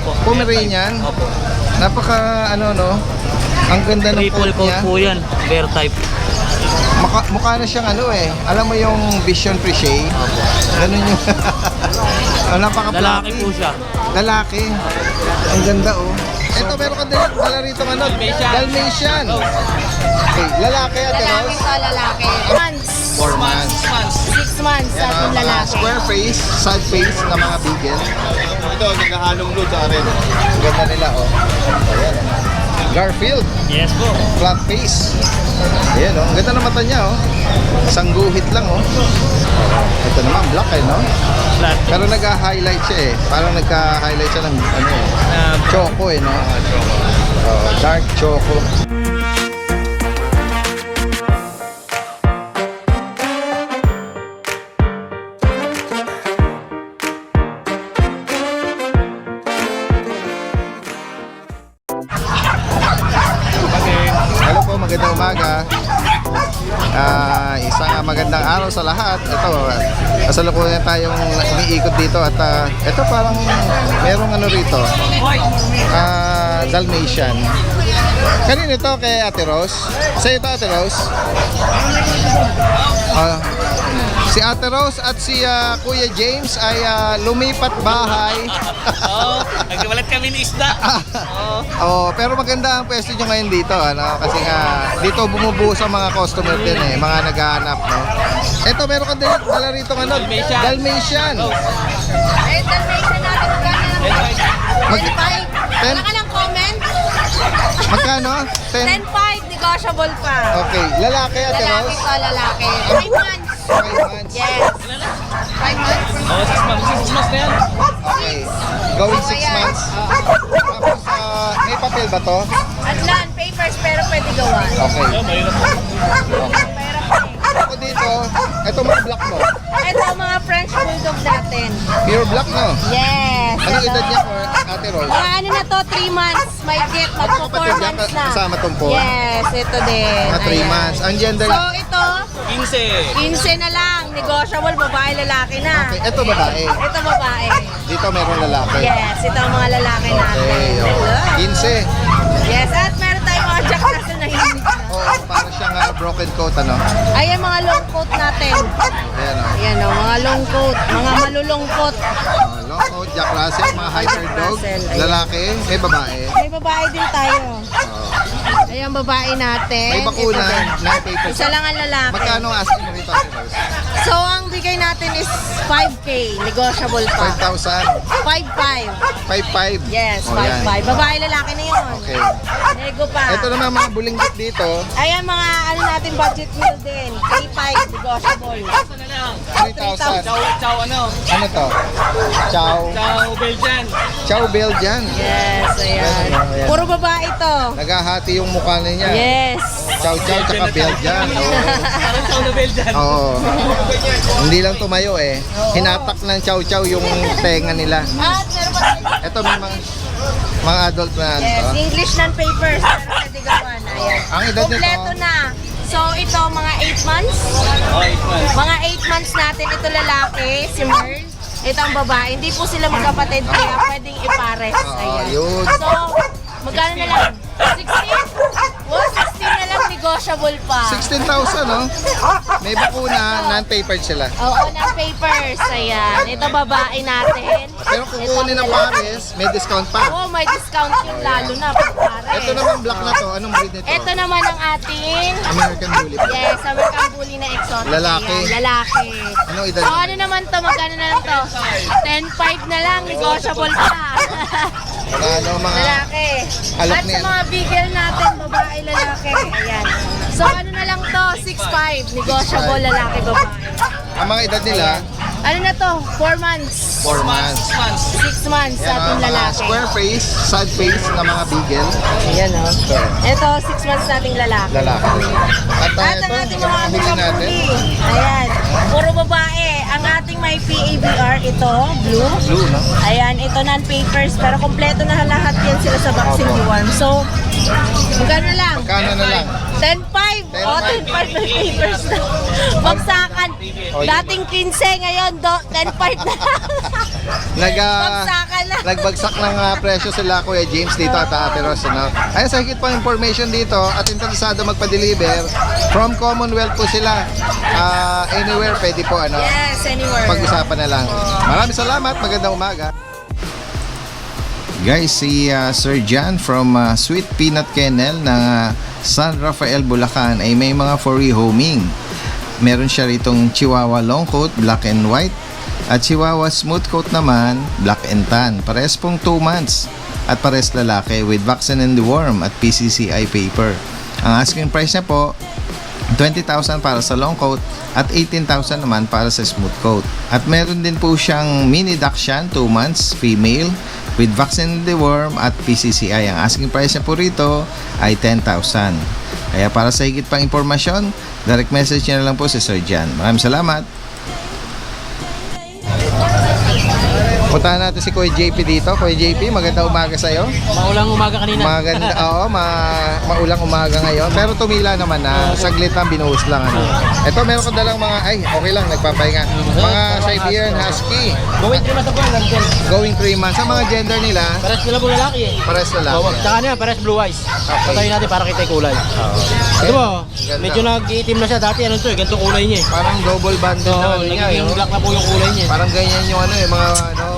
Opo. Pomeranian. Opo. Napaka ano no. Ang ganda ng Triple coat coat niya. po yan. Bear type. Mukha na siyang ano eh. Alam mo yung Vision Prichet? Opo. Ganun yung napaka-fluffy. Lalaki po siya. Lalaki. Ang ganda oh. Ito meron ka din dala rito ano? Dalmatian. Okay, lalaki at Lalaki Rose. to, lalaki. Months. 4 months. 6 months sa ating Mga lalaki. square face, sad face na mga beagle. Ito, nagkahalong load sa akin. Ang ganda nila oh. Ayan. Garfield, Yes po. flat face. Ayan oh, ang ganda ng mata niya oh. Isang guhit lang oh. Ito naman, black eh no? Flat. Pero nagka-highlight siya eh. Parang nagka-highlight siya ng ano eh. Choco eh no? Oh, dark choco. Hello po, magandang umaga. Isang magandang araw sa lahat. Ito, kasalukuyan tayong umiikot dito at ito parang merong ano rito. Dalmatian. Kanino ito kay Ate Rose? Sa'yo ito Ate Rose? Si Ate Rose at si Kuya James ay lumipat bahay. Oo. Nagkawalat kami ni isda. Oh, pero maganda ang pwesto nyo ngayon dito, ano? Kasi nga dito bumubuhos ang mga customer din eh, mga naghahanap, no? Ito meron ka din dala rito ano? Dalmatian. Dalmatian. Eh, Dalmatian natin magkano ng 10.5. Wala ka ng comment? Magkano? 10. 10.5, negotiable pa. Okay, lalaki Ate Lalaki Rose. to, lalaki. 5 months. 5 months. Yes. 5 months. Oo, 6 months. 6 months na yan. Okay. Going 6 Ayan. months. Tapos may papel ba to? Atlan, papers, pero pwede gawa. Okay. Pero Ako dito, ito mga black mo. ito ang mga French Bulldog natin. Pure black no? Yes. Anong ito. edad niya for Ate Rose? Mga ano na to, 3 months. May kit, magpo 4 Kapatid niya, months na. kasama tong po? Yes, ito din. Mga 3 Ayan. months. Ang gender, So ito, 15. 15 na lang. Negotiable, babae, lalaki na. okay, ito babae. Ito babae. Dito meron lalaki. Yes, ito ang mga lalaki natin. Okay, Hello. 15. Yes, at meron tayong mga Jack Russell na hindi na. Oo, para siyang broken coat, ano? Ayan mga long coat natin. Ayan o. Ayan o, mga long coat. Mga malulong coat. Long coat, Jack Russell, mga hyper dog. Russell, ayan. Lalaki, may babae. May babae din tayo. Oo. Ayan babae natin. May bakuna, Ito din. na paper. Isa lang ang lalaki. Magkano ang asking mo rito, Ate Rose? So, ang bigay natin is 5K. Negotiable pa. 5,000. 5.5. 5,500. Yes, Oh, yan. 5.5. Babae, lalaki na yun. Okay. Nego pa. Ito naman mga bulinggit dito. Ayan mga ano natin, budget meal din. K5, negotiable. 3,000. Chow ano? Ano to? Chow. Chow Belgian. Chow Belgian. Yes, ayan. Ayan. Puro babae to. Naghahati yung mukha niya. Yes. Chow Chow tsaka Belgian. Oo. Parang chow na Belgian. Oo. Hindi lang tumayo eh. Hinatak ng chow chow yung tenga nila. At meron pa tayo. Ito may mga adult na ano. Yes, English non-papers. Pero pwede gawan. Ayan. Ang edad nito? Kompleto na. So ito mga 8 months. Oh, 8 months. Mga 8 months natin. Ito lalaki, si Merl. Ito ang babae. Hindi po sila magkapatid kaya pwedeng ipares. Ayan. Yun. So, magkano na lang? 16? Oh, 16 na lang, negotiable pa. 16,000 no? May bakuna, non-tapered sila. Oo, ng papers. Ayan. Ito babae natin. Pero kung kukunin ng pares, may discount pa. Oo, may discount yung lalo na pag pares. Ito naman black na to. Anong breed nito? Ito naman ang ating American Bully. yes, American Bully na exotic. Lalaki. Ayan, lalaki. Anong edad? So ano naman to? Magkano na lang to? 10.5 na lang, negotiable pa. Ano mga Lalaki. Alok At niya. sa mga bigel natin, babae, lalaki. Ayan. So ano na lang to? 6.5. Negotiable, lalaki, babae. ang mga edad nila, Ano na to? 4 months. 4 months. 6 months sa ating Mga lalaki. square face, sad face na mga beagle. Ayan o. Ito, 6 months nating lalaki. Lalaki. At At ito, ang ating mga huli American natin. Bully. Ayan. Puro babae. Ang ating may PABR, ito, blue. Blue, no? Ayan, ito non-papers. Pero kompleto na lahat yan sila sa vaccine Opo. deworm. So, magkano na lang? Magkano na lang? 10.5. O, 10.5 na papers na. Bagsakan. Dating 15, ngayon 10.5 na. Bagsakan na. Nagbagsak ng presyo sila Kuya James dito at Ate Ros, ano? Ayun, sa higit pang information dito at interesado magpa-deliver, from Commonwealth po sila. Anywhere pwede po, ano? Yes, anywhere. Pag-usapan na lang. Maraming salamat, magandang umaga. Guys, si Sir John from Sweet Peanut Kennel ng San Rafael, Bulacan ay may mga for rehoming. Meron siya ritong Chihuahua long coat, black and white, at Chihuahua smooth coat naman, black and tan. Pares pong 2 months at pares lalaki with vaccine and deworm at PCCI paper. Ang asking price niya po 20,000 para sa long coat at 18,000 naman para sa smooth coat. At meron din po siyang mini Dachshund 2 months female with vaccine and deworm at PCCI. Ang asking price niya po rito ay 10,000. Kaya para sa higit pang impormasyon, direct message niya na lang po si Sir John. Maraming salamat. Puntahan natin si Kuya JP dito. Kuya JP, magandang umaga sa'yo. Maulang umaga kanina. Maganda, oo, maulang umaga ngayon. Pero tumila naman na, saglit lang, binuhos lang. Ano. Ito, meron ko dalang mga, okay lang, nagpapahinga. Mga Siberian Husky. Going 3 months na po. Going 3 months. Ang mga gender nila, Pares nila po lalaki eh. pares na lang. Tsaka niya, pares blue eyes. Okay. Patayin natin para kita yung kulay. Ito po, Ganda. medyo nag-iitim na siya. Dati ano to eh, ganito kulay niya eh. Parang double banded So, na ano niya. nagiging black na po yung kulay niya. Parang ganyan yung ano eh, mga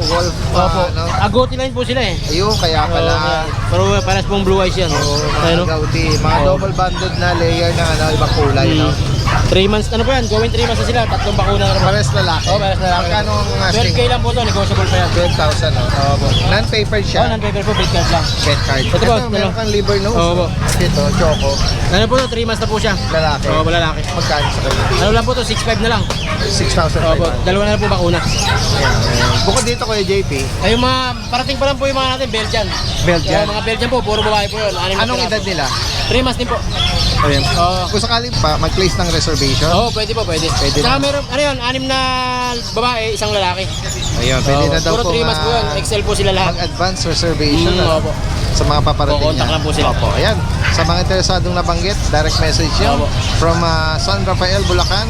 wolf. Opo. Ano. Agouti line po sila eh. Ayun, kaya pala. Pero pares pong blue eyes yan. Mga Ano? gauti. Mga Oo. double banded na layer ng ano, ibang kulay. No? 3 months, ano po yan? Going 3 months na sila. 3 bakuna na naman. Pares lalaki. Oo, pares lalaki. Magkano ang asking? 12K lang po to, negotiable pa yan. 12,000. No? Non-papered siya. Oh, non-paper po, big card lang. Pet card. Ito Ito, po, meron kang liver nose. Oo po. Ito, choco. Ano po to, 3 months na po siya. Lalaki. Oo, lalaki. Magkano sa kanya? Ano lang po to, 6.5 na lang. 6,500. Oo po, dalawa na lang po bakuna. Bukod dito Kuya JP, Ay, yung mga, parating pa lang po yung mga natin, Belgian. Belgian. Mga Belgian po, puro babae po yun. Anong edad nila? 3 months din po. Ayun. Oo. Kung sakali pa, mag-place ng reservation. Oo, pwede po, pwede. Pwede Tsaka na. meron, ano yun, 6 na babae, 1 lalaki. Ayun, pwede Oo, na daw puro po 3 months po yun, Excel po sila lahat. mag-advance reservation. ano? Opo. Sa mga paparating Oo, contact niya. lang po sila. Opo, ayan. Sa mga interesadong nabanggit, direct message yun. Opo. From San Rafael, Bulacan.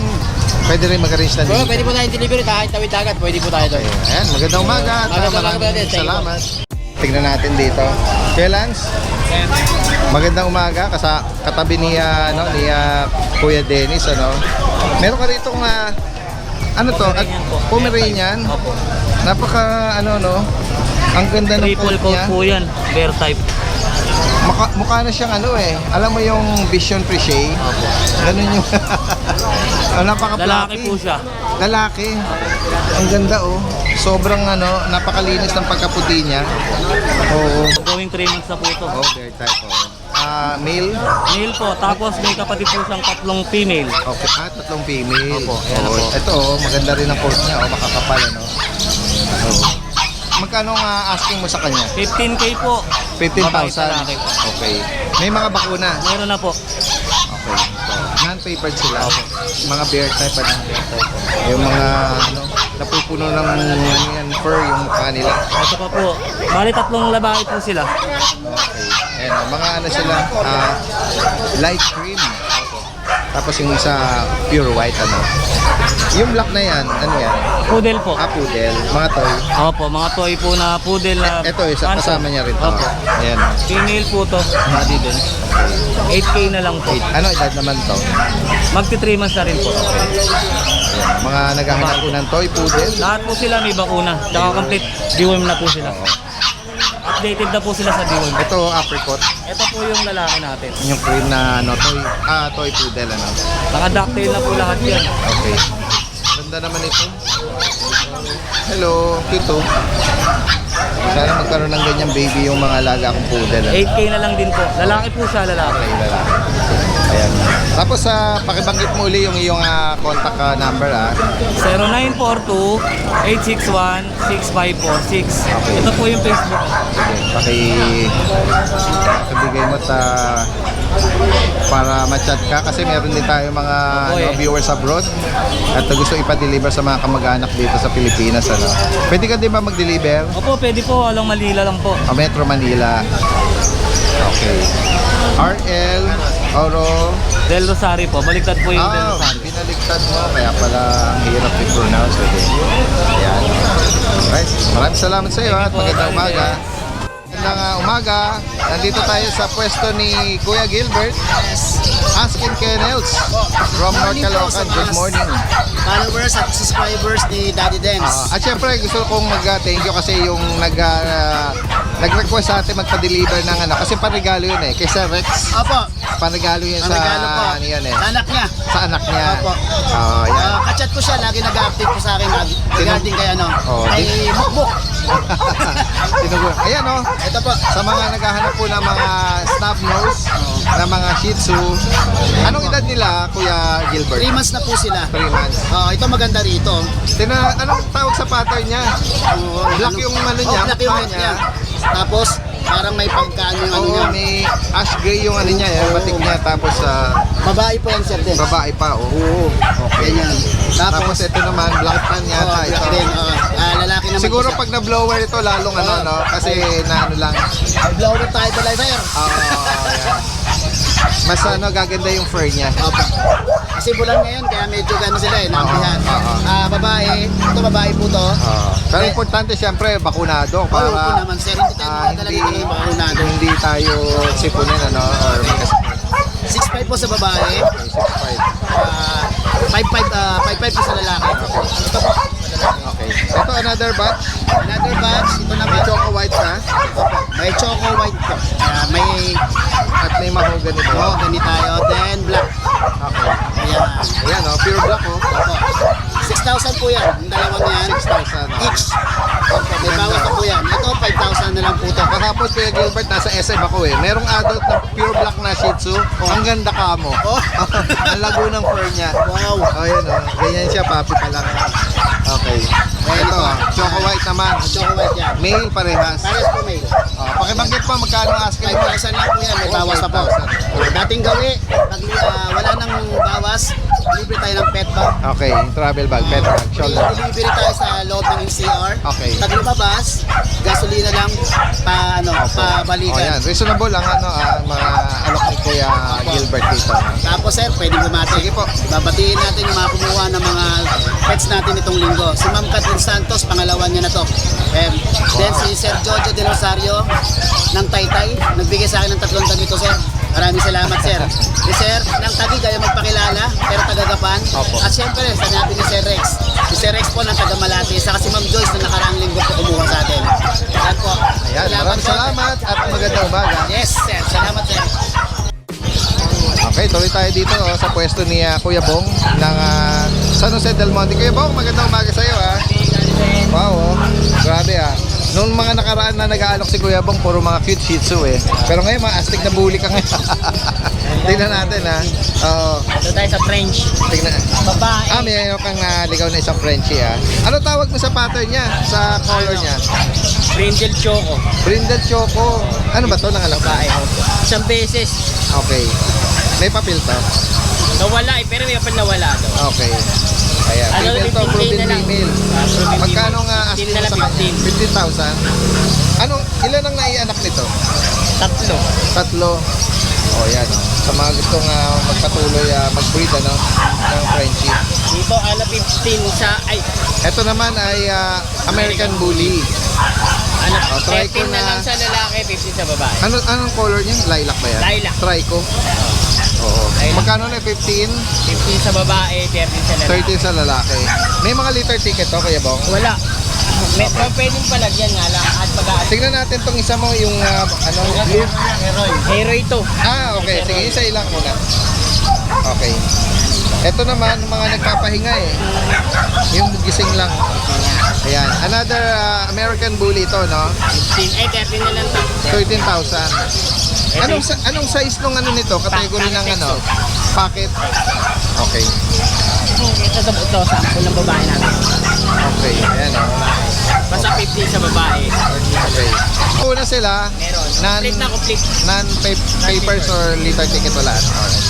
Pwede rin mag-arrange na Oo, dito. pwede po tayong delivery, kahit tawid dagat, pwede po tayo doon. Ayan, magandang umaga. At Magandang umaga, maraming brother. Thank you. salamat. Tignan natin dito. Kuya Lance, magandang umaga. Katabi ni, ni Kuya Dennis. Ano. Meron ka rito ano to? Pomeranian. Opo. Napaka, ang ganda ng Triple coat coat niya. po yan. Bear type. Mukha na siyang alam mo yung Vision Prichet? Ganun yung, napaka-fluffy. Lalaki po siya. Lalaki. Ang ganda Sobrang napakalinis ng pagkaputi niya. Oo. Going 3 months na po ito. Bear type male. Male po. Tapos may kapatid po siyang 3 female. Okay, 3 female. Opo, ayan na po. Ito maganda rin ang coat niya, makakapal Magkano nga asking mo sa kanya? 15K po. Babae, 15,000. lalaki. Okay. May mga bakuna. Meron na po. Okay. Non-papered sila. Mga bear type Yung mga napupuno ng fur yung mukha nila. Ito pa po. Bali 3 lalaki po sila. Okay. Ayan, mga sila, light cream. Tapos yung isa, pure white, Yung black na yan, ano yan? Poodle po. Poodle. Mga toy. Opo, mga toy po na poodle na Ito, isa phantom. kasama niya rin to. Opo. Ayan. Female po to. Body din. 8K na lang po. Ano edad naman to? Magti 3 months na rin po. Ayan. Mga naghahanap po ng toy poodle. Lahat po sila may bakuna. Tsaka complete deworm na po sila. Updated na po sila sa deworm. Ito, apricot. Ito po yung lalaki natin. Yung cream na toy poodle, Naka-ducktail na po lahat yan. Okay. Ganda naman ito. Hello, cute. Sana magkaroon ng ganyang baby yung mga alaga kong poodle. 8K na lang din po. Lalaki po siya, lalaki. Lalaki. Ayan. Tapos pakibanggit mo uli yung iyong contact number 0942-861-6546. Ito po yung Facebook. Pakibigay mo para ma-chat ka kasi meron din tayo mga viewers abroad at gusto ipa-deliver sa mga kamag-anak dito sa Pilipinas. Pwede ka din ba mag-deliver? Opo, pwede po. Alang Manila lang po. Metro Manila. Okay. RL. Oro. Del Rosario po. Baliktad po yung Del Rosario. Binaliktad mo. Kaya pala ang hirap i-pronounce. Okay. Ayan. Alright. Maraming salamat sa iyo at magandang umaga. Magandang umaga. Nandito tayo sa pwesto ni Kuya Gilbert. Askin Kennels from North Caloocan. Good morning. Followers at subscribers ni Daddy Dems. At syempre gusto kong mag-thank you kasi yung nag-request sa atin magpa-deliver ng ano. Kasi panregalo yun eh. Kay Sir Rex. Opo, Panregalo yun sa regalo po. ano yan eh. Sa anak niya. Sa anak niya. Opo. Yan. Kachat ko siya, lagi nag-active po sa akin regarding kay ano, kay Mukbuk. Tinugur. Ayan oh. Ito po. Sa mga naghahanap po ng mga snub nose, na mga Shih Tzu. Anong edad nila, Kuya Gilbert? 3 months na po sila. 3 months. Ito maganda rito. Anong tawag sa pattern niya? Black yung ano niya, black yung mukha head niya. Tapos, parang may pagkaano yung ano Oo, niya. may ash gray yung ano niya, yung batik niya. Tapos Babae po yan, sir, din. babae pa, oo. Okay. Ganyan. Tapos ito naman, black tan yata black ito. din. Lalaki naman Siguro po siya. pag na-blower ito, lalong ano, no? Kasi na ano lang. Blower tayo ba live sir? Yan. Mas ano, gaganda yung fur niya. Opo. Kasi bulan ngayon, kaya medyo gano'n sila eh, nabihan. Oo. Babae, ito babae po to. Pero importante siyempre, bakunado Oo po para naman, sir. Hindi tayo talaga ito yung bakunado. hindi tayo sipunin, ano? Or 6'5 po sa babae, 65. 5'5 po sa lalaki. Ito po. Okay. Ito another batch. Another batch, ito naman. May choco white na. May choco white po. May At may mahogany ito. gani tayo. Then black. Okay. Ayan. Ayan, oh, pure black, oh. Opo. 6,000 po yan. Yung dalawang yan. 6,000. Each. Opo. May bawas pa po yan. Ito, 5,000 na lang po ito. Kahapon, Kuya Gilbert, nasa SM ako eh. Merong adult na pure black na Shih Tzu. Ang ganda ka mo. Oh. Ang lago ng fur niya. Wow. Oh, yun, oh. Ganyan siya, papi pa lang. Okay. Ito, choco white naman. Choco white yan. Male parehas. Pares po may. Pakibanggit pa magkano asking mo. 5,000 lang po yan. May bawas pa po. Dating gawi, pag wala nang bawas, libre tayo ng pet bag. Okay, yung travel bag, pet bag, shoulder. Delivery tayo sa loob ng NCR. Okay. Pag lumabas, gasolina lang Oh, balikan. yan. Reasonable lang ano, mga alok ni Kuya Gilbert dito. Tapos sir, pwedeng bumati. Sige po. Babatiin natin yung mga kumuha ng mga pets natin itong linggo. Si Ma'am Catherine Santos, pangalawan niya na to. Then si Sir Jojo De Rosario ng Taytay, nagbigay sa akin ng 3 damit to, sir. Maraming salamat, sir. Si Sir ng Taguig, ayaw magpakilala, pero taga-Gapan. Opo. At syempre, sa natin ni Sir Rex. Si Sir Rex po ng taga-Malate. Saka si Ma'am Joyce na nakaraang linggo po kumuha sa atin. Yan po. Ayan, maraming po. salamat at magandang umaga. Yes, sir. Salamat, sir. Okay, tuloy tayo dito sa pwesto ni Kuya Bong ng San Jose del Monte. Kuya Bong, magandang umaga sa iyo. Wow, grabe Noong mga nakaraan na nag-aalok si Kuya Bong, puro mga cute Shih Tzu eh. Pero ngayon, mga astig na bully ka ngayon. Tingnan natin Ito tayo sa French. Tingnan. Babae. Mayroon kang ligaw na isang Frenchie Ano tawag mo sa pattern niya? Sa color niya? Brindle Choco. Brindle Choco. Ano ba to? Nanganak ba? Babae. Isang beses. Okay. May papel to? Nawala pero may kapal nawala daw. Okay. Ayan. Ano, Female to, 15K proven na lang. female. Proven Magkano nga 15 asking na mo lang, sa kanya? 15,000? Ilan ang naianak nito? 3. 3. Yan. Sa mga gustong magpatuloy mag-breed ng Frenchie. Dito, 15 sa, Ito naman ay American Bully. Try ko 13 na lang sa lalaki, 15 sa babae. Anong color niya? Lilac ba yan? Lilac. Trico? Oo. Lilac. Magkano na 15? 15 sa babae, 13 sa lalaki. 13 sa lalaki. May mga liter ticket to, Kuya Bong? Wala. May pwedeng palagyan nga lang at pag-aas. Tignan natin tong isa mo, yung blue. Hero ito. Okay. Sige, isa ilang muna. Okay. Ito naman, mga nagpapahinga yung gising lang. Ayan. Another American Bully ito, no? 15. 13 na lang to. 13,000. Anong size nung nito? Category ng Packet. Okay. Ito, sample ng babae natin. Okay. Ayan, Basta 15 sa babae. Okay. Una sila, Meron. Complete na complete. non-papers or liter ticket wala. Alright.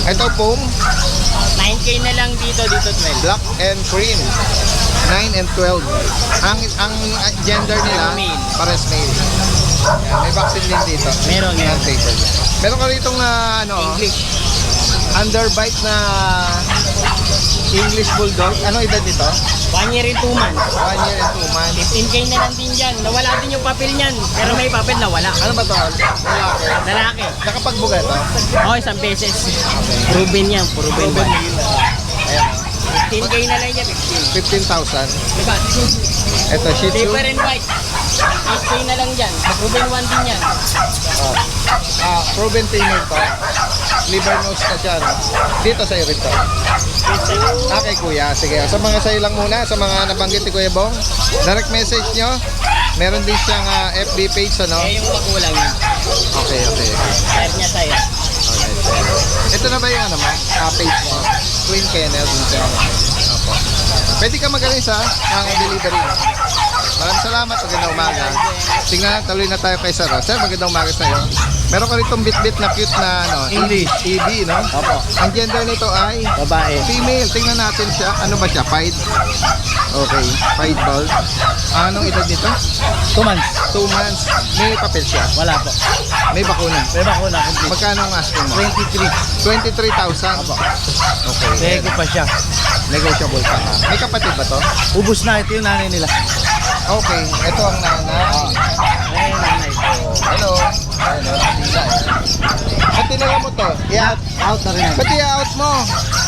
Ito foam, 9K na lang dito 12. black and cream. 9 and 12. Ang gender nila, Male. pares male. Yan, may vaccine din dito. Meron yan. Non-fatal yan. Meron ka rito ano, English. underbite na English Bulldog. Ano edad nito? 1 year and 2 months. 1 year and 2 months. 15K na lang din dyan. Nawala din yung papel niyan. Pero may papel na wala. Ano ba to? Lalaki. Lalaki. Nakapagbuga ito? Oo, isang beses. Proven yan. Proven ba? Ayan. 15K na lang yan. 15,000. Diba? Ito, Shih Tzu. Paper and white. 8K na lang dyan. Proven 1 din yan. Proven female to. Liver nose na siya, no? Dito sa rin to. Okay, kuya. Sige. Sa mga sa'yo lang muna, sa mga nabanggit ni Kuya Bong, direct message nyo. Meron din siyang FB page, ano? Eh, yung makulang yun. Okay. Type niya sa'yo. Alright. Ito na ba yung ano mo? Page mo? Twin Kennel din siya. Opo. Pwede ka magaling sa mga delivery. Maraming salamat. Magandang umaga. Tingnan na, tuloy na tayo kay Sir. Sir, magandang umaga sa iyo. Meron ka ritong bit-bit na cute na ano, English. EB, no? Opo. Ang gender nito ay Babae. female. Tingnan natin siya. Ano ba siya? Pied? Okay. Pied bald. Anong edad nito? 2 months. 2 months. May papel siya. Wala po. May bakuna. May bakuna complete. Magkano ang asking mo? 23. 23,000. Okay. Lego pa siya. Negotiable pa. May kapatid ba to? Ubus na. Ito yung nanay nila. Okay. Ito ang nanay. Ay, nanay. Hello. Hello. Nakatila. Ba't tinala mo to? I-out. Out na rin. Ba't i-out mo?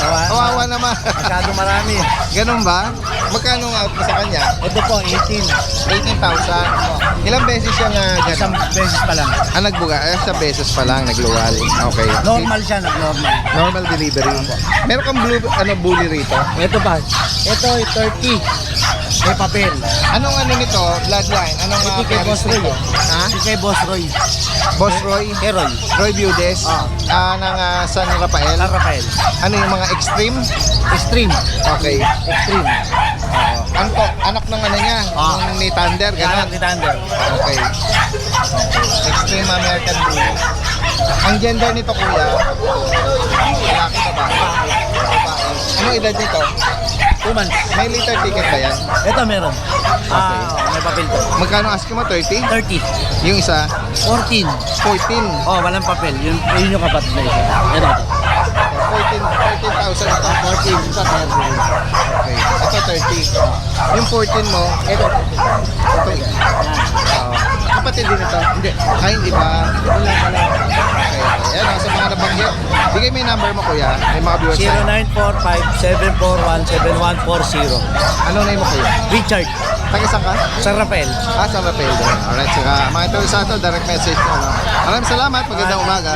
Kawawa naman. Masyado marami. Ganun ba? Magkano ang out mo sa kanya? Ito po, 18. 18,000. Ilang beses siya na Isang ganun? beses pa lang. Nagbuga? Sa beses pa lang, nagluwal. Okay. Normal siya, nag-normal. Normal delivery. Meron kang bully rito? Ito ba? Ito, 30. May papel. Anong ano nito? Bloodline? Anong Ito kay parents Boss Roy. nito? Ha? Ito kay Boss Roy. Boss Roy? Kerol. Roy Viudes? Ng San Rafael? San Rafael. Ano yung mga extreme? Extreme. Okay. Extreme. Anak ng ano niya? Ah. Ng ni Thunder? Anak Ganun? ni Thunder. Okay. Extreme American Bully. Ang gender nito, kuya? Lalaki ba ba? Ano edad nito? 2 months. May liter ticket ba yan? Ito meron. May papel po. Magkano asking mo? 30? 30. Yung isa? 14. 14. Oh, walang papel. Yun yung kapatid na isa. Ito. 14,000 ito. 14 sa 30. Okay. Ito 30. Yung 14 mo, ito. Kapatid din ito? Hindi. Ay, hindi ba? Wala. Okay. Yan, sa mga nabanggit. Bigay mo yung number mo, kuya. May mga viewers tayo. 0945-741-7140. Ano name mo, kuya? Richard. Taga saan ka? San Rafael. San Rafael din. Alright, saka mga ito sa ito, direct message mo. No? Maraming salamat. Magandang umaga.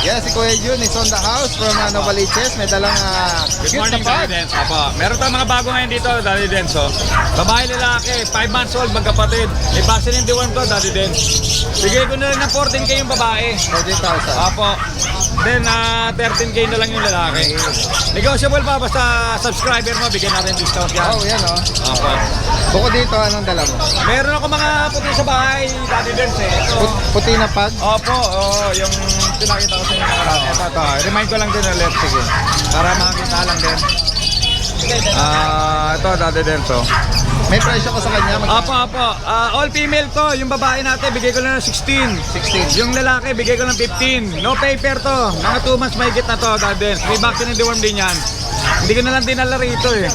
Yeah, si Kuya Jun is on the house from Novaliches. May dalang Good cute morning, na Daddy Dens. Apo. Meron tayong mga bago ngayon dito, Daddy Dens. Oh. Babae lalaki, 5 months old, magkapatid. May vaccine and deworm to, Daddy Dens. Bigay ko na lang ng 14K yung babae. 14,000. Apo. Then, 13K na lang yung lalaki. Negotiable pa, basta subscriber mo, bigyan natin discount yan. Oh, yan oh. Apo. Bukod dito, anong dala mo? Meron ako mga puti sa bahay, Daddy Dens eh. Ito. Puti na pag? Opo, yung pinakita ko sa inyo. Ito. Remind ko lang din ulit, sige. Para makakita lang din. Ito, Daddy Denso. May presyo ko sa kanya. Apo. All female to. Yung babae natin, bigay ko lang ng 16. 16. Yung lalaki, bigay ko ng 15. No paper to. Mga 2 months mahigit na to, Daddy Denso. May vaccine and deworm din yan. Hindi ko na lang dinala rito eh.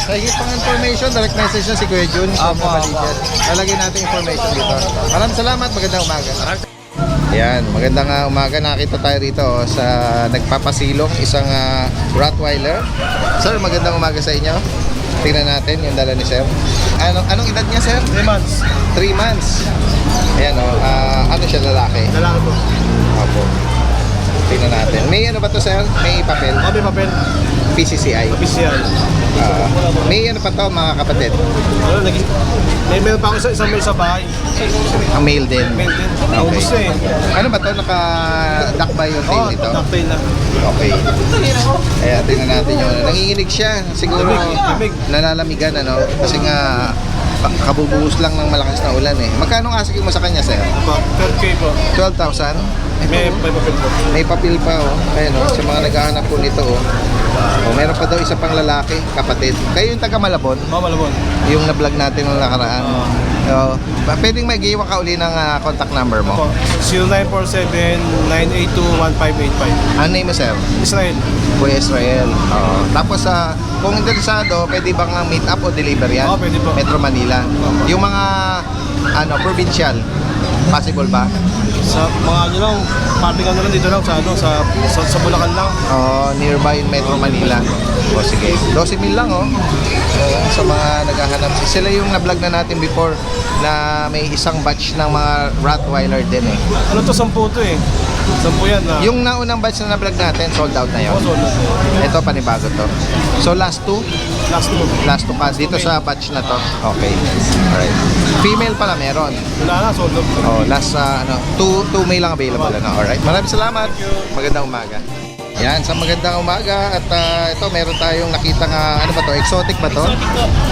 Sa higit pang information, direct message na si Kuya Jun. Apo. Lalagyan natin information dito. Maraming salamat. Magandang umaga. Yan, magandang umaga. Nakita tayo rito sa nagpapasilong isang Rottweiler. Sir, magandang umaga sa inyo. Tingnan natin yung dala ni Sir. Anong edad niya, Sir? 3 months. 3 months. Ayan o. Ano siya, lalaki? Lalaki po. Opo. Tingnan natin. May ano ba to, Sir? May papel? May papel. PCCI. PCI. May ano pa to, mga kapatid? May mail pa ako isang mail sa bahay. Ang male din. Mail din. Naubos na eh. Ano ba to? Naka-duckby yung tail nito? Ducktail na. Okay. Ayan, tingnan natin yun. Nanginginig siya. Siguro Lamig. nalalamigan, ano? Kasi nga, Kabubuhos lang ng malakas na ulan eh. Magkano ang asking mo sa kanya, sir? About 12K po. 12,000? May papel po. May papel pa oh. Ayun oh, sa mga naghahanap po nito oh. Oh, meron pa daw isa pang lalaki, kapatid. Kayo yung taga Malabon? Malabon. Yung na-vlog natin nung nakaraan. Pwedeng mag-iwan ka uli ng contact number mo. Opo. 0947-982-1585. Ano name mo, sir? Israel. Kuya Israel. Oo. Tapos kung interesado, pwede bang meet up o deliver yan? Oo, pwede po. Metro Manila. Yung mga provincial, possible ba? Sa mga ano lang, pabigan na lang dito lang sa Bulacan lang. Nearby Metro Manila. O sige, 12,000 lang oh. Oo, sa mga naghahanap. Sila yung na-vlog na natin before na may isang batch ng mga Rottweiler din eh. Ano to, 10 to eh. 10 yan na. Yung naunang batch na na-vlog natin, sold out na yun. sold out. Ito, panibago to. So last two Last two. ka dito sa batch na to. Okay. Alright. Female pala meron. Wala na, sold out. Oh, last two male lang available na. Alright. Maraming salamat. Magandang umaga. Yan, sa magandang umaga at ito meron tayong nakita nga ano ba to? Exotic ba to?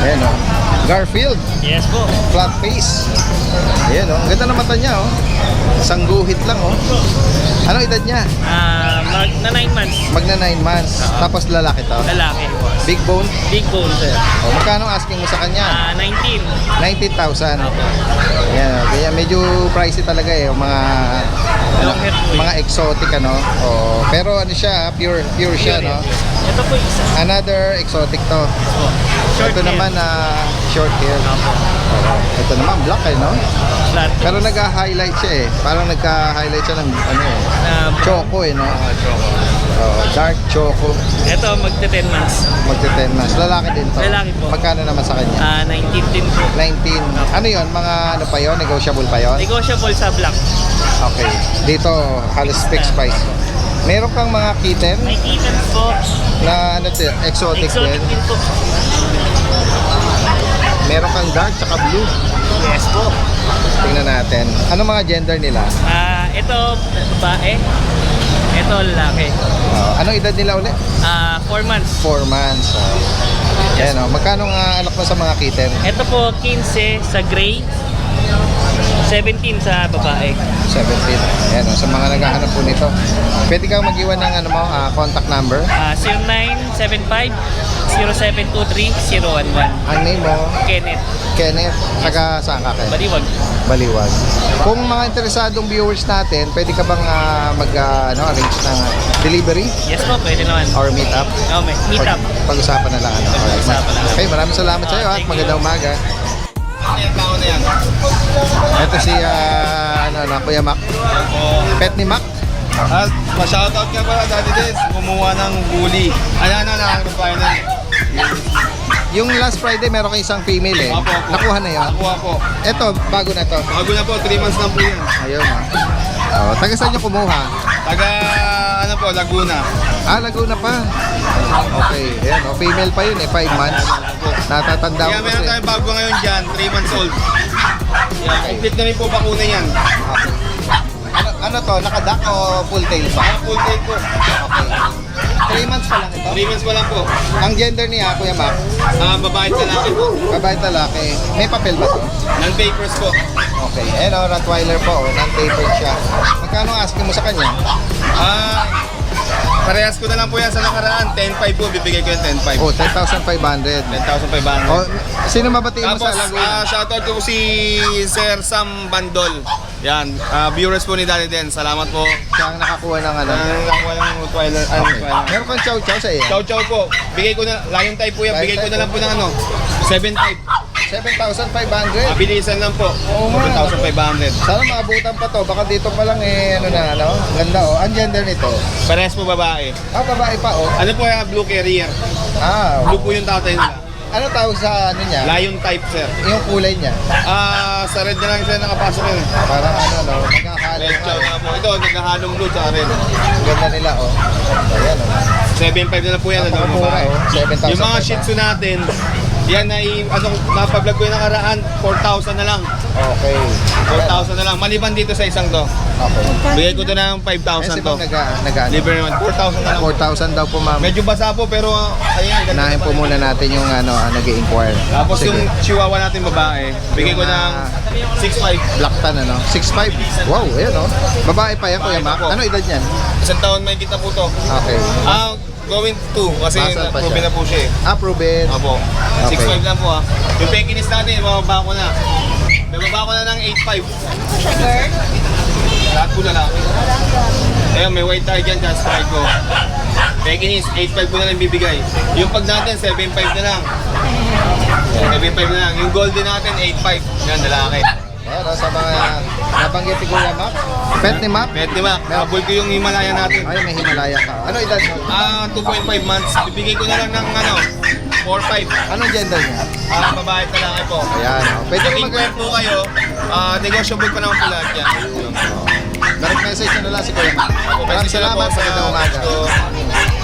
Ayan oh. Garfield, Yes po. flat face. Ayan oh, ang ganda ng mata niya oh. Isang guhit lang oh. Ano edad niya? Na 9 months. Magna 9 months. Tapos lalaki to. Lalaki po. Big bone. Big bone, sir. Oh, magkano asking mo sa kanya? 19. 19,000. Yan, kaya medyo pricey talaga eh, yung mga Long hair po eh. mga exotic ano. Oh, pero ano siya, pure siya no. Ito po isa. Another exotic to. Short Ito hair. naman short hair. Oh, ito naman black eh no. Flat. Pero nagka-highlight siya eh. Parang nagka-highlight siya ng ano eh. Choco eh no. Oh, dark choco. Ito magte 10 months. Magte 10 months. Lalaki din to. Lalaki po. Magkano naman sa kanya? 19 din po. 19. Ano yon? Mga ano pa yon? Negotiable pa yon? Negotiable sa black. Okay. Dito, halos fixed price. Meron kang mga kitten May kittens po. na ano, exotic Exotic din. din po. Meron kang dark tsaka blue. Yes po. Tingnan natin. Ano mga gender nila? Ito babae. Ito lalaki. Anong edad nila ulit? 4 months. 4 months. Ayan o. Magkano nga anak mo sa mga kitten? Ito po 15 sa gray. 17 sa babae. 17. Ayan o. Sa mga naghahanap po nito. Pwede kang mag-iwan ng ano mo, contact number. 0975-0723-011. Ang name mo, Kenneth. Kenneth. Taga saan ka kayo? Baliwag. Baliwag. Kung mga interesadong viewers natin, pwede ka bang arrange ng delivery Yes po, pwede naman. or meet up? Meet up. Pag-usapan na lang. Pag-usapan na lang. Okay, maraming salamat sa iyo at Thank you. magandang umaga. Ito si Kuya Mac. Pet ni Mac. At pa-shoutout nga pala Daddy Des, kumuha ng bully. Nakakapaya na. Yung last Friday meron kang isang female eh. Opo. Nakuha na yun. Nakuha po. Ito, bago na to. Bago na po, 3 months lang po yan. Ayun. Taga saan nyo kumuha? Taga, Laguna. Laguna pa. Okay. Ayan, female pa yun eh, 5 months. Natatanda Kaya ko meron kasi. tayong bago ngayon dyan, 3 months old. Yan, complete na rin po bakuna yan. Ano to? Nakadak o full tail pa? Full tail po. Okay. 3 months pa lang ito. 3 months pa lang po. Ang gender niya, Kuya Mac, Babae sa lalaki po. babae talaki. May papel ba to? Non-papers po. Okay. Ayan o, Rottweiler po. Non-papered siya. Magkano asking mo sa kanya? Parehas ko na lang po yan sa nakaraan. 10,500 po, bibigay ko yung 10,500. Oh, 10,500. 10,500. Oh, sino mabatiin mo Tapos, sa Laguna? shoutout ko po si Sir Sam Bandol. Yan, viewers po ni Daddy Den. Salamat po. Siya ang nakakuha ng ano. Nakakuha ng Twilight. Meron kang chow-chow sa iyo? Chow chow po. Bigay ko na, lion type po yan. Bigay ko na lang po ng 7,500. 7,500. Mabilisan lang po. Oo nga. 7,500. Sana maabutan pa to. Baka dito pa lang Ganda oh. Ang gender nito. Parehas po babae. Babae pa oh. Ano po yung blue carrier? Okay. Blue po yung tatay nila. Ano tawag sa ano niya? Lion type, sir. Yung kulay niya. Sa red na lang sir nakapasok yun. Parang magkakalo. Red chow na po. Ito, nagkahalong blue sa red. Ganda nila oh. Ayan oh. 7,500 na lang po yan. Napakamura, oh. 7,500. Yung mga shih tzu natin, Yan napablog ko yung nakaraan, 4,000 na lang. Okay. 4,000 na lang. Maliban dito sa isang to. Okay. Bigay ko to ng Eh, 5,000 si to. ma'am nag-ano? Libre naman, 4,000 na lang. 4,000 daw po ma'am. Medyo basa po pero ayan. ganda Unahin po pa rin. muna natin yung nag-i-inquire. Tapos Sige. yung chihuahua natin babae, bigay ko Yung, ng 6,500. Black tan 6'5". Wow, ayan Babae pa yan, Kuya Babae Mac. pa po. Ano edad niyan? Isang taon may kita po to. Okay. Going to kasi Basal pa proven siya. na po siya eh. Proven. Opo. Okay. 6,500 lang po Yung Pekinese natin, mababa ko na. May baba ko na ng 8,500. Lahat po lalaki. Ayun, may white tie dyan, just strike ko. Pekinese, 8,500 ko na lang bibigay. Yung pag natin, 7,500 na lang. 7,500 na lang. Yung golden natin, 8,500. Yan, lalaki. Sa mga nabanggit ni Kuya Mac. Pet ni Mac? Pet, di ba? Kabul ko yung Himalaya natin. Ay, may Himalaya ka. Ano edad mo? 2.5 months. Bibigay ko na lang ng 4,500. Anong gender niya? Babae at lalaki po. Ayan. Pwede ko Inquire po kayo, negotiable pa naman po lahat yan. Direct message nyo na lang si Kuya Mac. Maraming Message na lang salamat. po sa Magandang umaga. text ko.